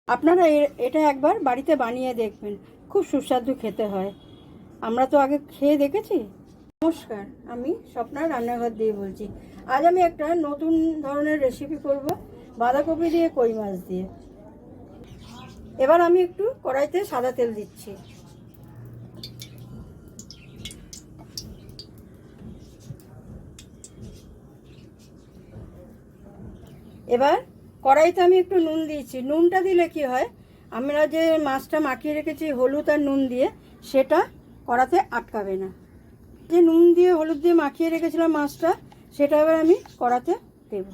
আপনারা এটা একবার বাড়িতে বানিয়ে দেখবেন, খুব সুস্বাদু খেতে হয়। আমরা তো আগে খেয়ে দেখেছি। নমস্কার, আমি স্বপ্নার রান্নাঘর দিয়ে বলছি। আজ আমি একটা নতুন ধরনের রেসিপি করব, বাঁধাকপি দিয়ে কই মাছ দিয়ে। এবার আমি একটু কড়াইতে সাদা তেল দিচ্ছি। এবার কড়াইতে আমি একটু নুন দিয়েছি। নুনটা দিলে কি হয়, আমরা যে মাছটা মাখিয়ে রেখেছি হলুদ আর নুন দিয়ে, সেটা কড়াতে আটকাবে না। যে নুন দিয়ে হলুদ দিয়ে মাখিয়ে রেখেছিলাম মাছটা, সেটা এবার আমি কড়াতে দেব।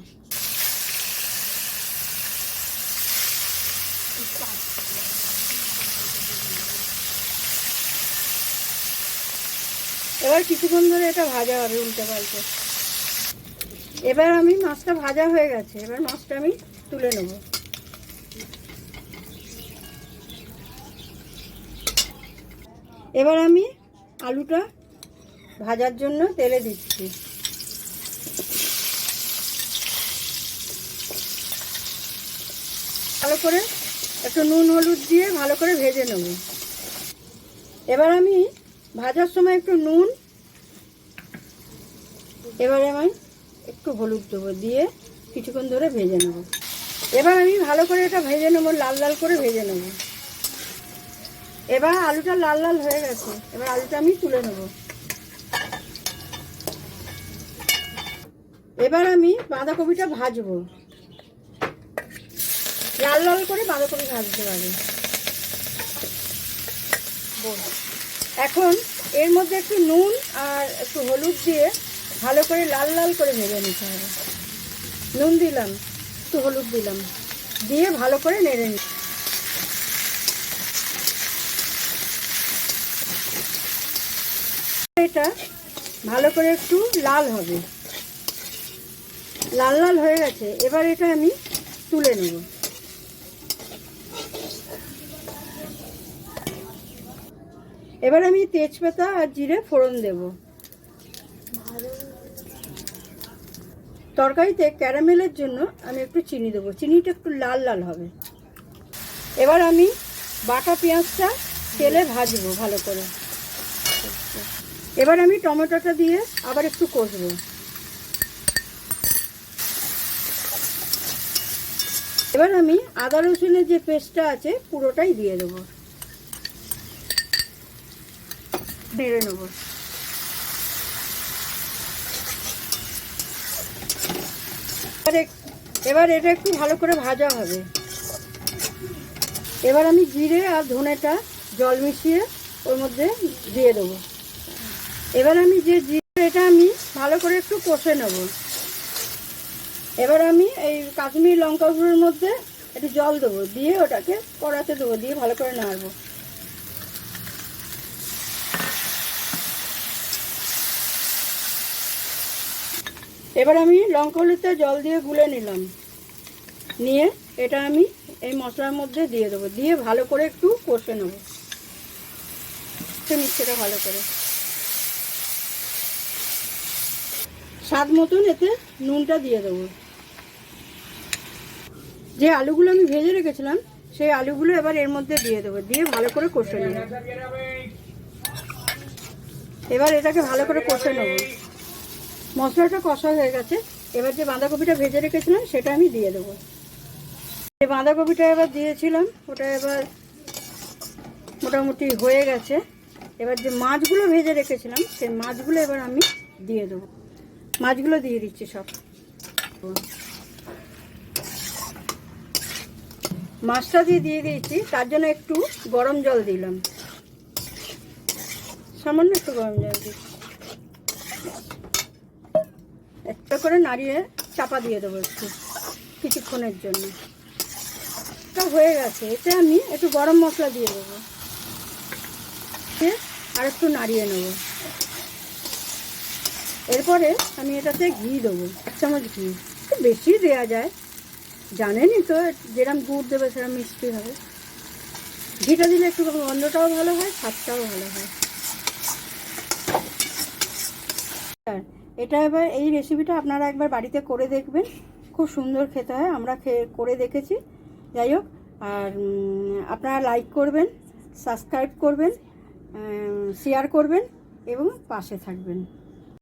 এবার কিছুক্ষণ ধরে এটা ভাজা হবে উল্টে পাল্টে। এবার আমি মাছটা ভাজা হয়ে গেছে, এবার মাছটা আমি তুলে নেব। এবার আমি আলুটা ভাজার জন্য তেলে দিচ্ছি। ভালো করে একটু নুন হলুদ দিয়ে ভালো করে ভেজে নেব। এবার আমি ভাজার সময় একটু নুন, এবারে আমি একটু হলুদ দেবো, দিয়ে কিছুক্ষণ ধরে ভেজে নেব। এবার আমি ভালো করে এটা ভেজে নেব, লাল লাল করে ভেজে নেব। এবার আলুটা লাল লাল হয়ে গেছে, এবার আলুটা আমি তুলে নেব। এবার আমি বাঁধাকপিটা ভাজবো, লাল লাল করে বাঁধাকপি ভাজতে পারি। এখন এর মধ্যে একটু নুন আর একটু হলুদ দিয়ে ভালো করে লাল লাল করে ভেজে নিতে হবে। নুন দিলাম, একটু হলুদ দিলাম, দিয়ে ভালো করে নেড়ে নিই। এটা ভালো করে একটু লাল হবে, লাল লাল হয়ে গেছে। এবার এটা আমি তুলে নেব। এবার আমি তেজপাতা আর জিরে ফোড়ন দেব। তরকারিতে ক্যারামেলের জন্য আমি একটু চিনি দেবো, চিনিটা একটু লাল লাল হবে। এবার আমি বাটা পেঁয়াজটা তেলে ভাজবো ভালো করে। এবার আমি টমেটোটা দিয়ে আবার একটু কষবো। এবার আমি আদা রসুনের যে পেস্টটা আছে পুরোটাই দিয়ে দেবো, নেড়ে নেবো। এবার এটা একটু ভালো করে ভাজা হবে। এবার আমি জিরে আর ধনেটা জল মিশিয়ে ওর মধ্যে দিয়ে দেবো। এবার আমি যে জিরে, এটা আমি ভালো করে একটু কষে নেব। এবার আমি এই কাশ্মীরি লঙ্কা গুঁড়োর মধ্যে একটু জল দেবো, দিয়ে ওটাকে কড়াতে দেবো, দিয়ে ভালো করে নাড়বো। এবার আমি লঙ্কা হলুদটা জল দিয়ে গুলে নিলাম, নিয়ে এটা আমি এই মশলার মধ্যে দিয়ে দেবো, দিয়ে ভালো করে একটু কষে নেব। মিক্সটা ভালো করে স্বাদ মতন এতে নুনটা দিয়ে দেবো। যে আলুগুলো আমি ভেজে রেখেছিলাম সেই আলুগুলো এবার এর মধ্যে দিয়ে দেবো, দিয়ে ভালো করে কষে নেব। এবার এটাকে ভালো করে কষে নেব। মশলাটা কষা হয়ে গেছে, এবার যে বাঁধাকপিটা ভেজে রেখেছিলাম সেটা আমি দিয়ে দেবো। যে বাঁধাকপিটা এবার দিয়েছিলাম ওটা এবার মোটামুটি হয়ে গেছে। এবার যে মাছগুলো ভেজে রেখেছিলাম সেই মাছগুলো এবার আমি দিয়ে দেবো। মাছগুলো দিয়ে দিচ্ছি সব। মাছটা দিয়ে দিয়েছি, তার জন্য একটু গরম জল দিলাম, সামান্য একটু গরম জল দিচ্ছি। একটা করে নাড়িয়ে চাপা দিয়ে দেবো একটু কিছুক্ষণের জন্য। এটা হয়ে গেছে, এতে আমি একটু গরম মশলা দিয়ে দেবো, আর একটু নাড়িয়ে নেব। এরপরে আমি এটাতে ঘি দেবো, 1 চামচ ঘি। বেশি দেওয়া যায়, জানেনই তো, যেরকম গুড় দেবে সেরকম মিষ্টি হবে। ঘিটা দিলে একটু গন্ধটাও ভালো হয়, স্বাদটাও ভালো হয়। এটা এবার এই রেসিপিটা আপনারা একবার বাড়িতে করে দেখবেন, খুব সুন্দর খেতে হয়। আমরা করে দেখেছি। যাই হোক, আর আপনারা লাইক করবেন, সাবস্ক্রাইব করবেন, শেয়ার করবেন এবং পাশে থাকবেন।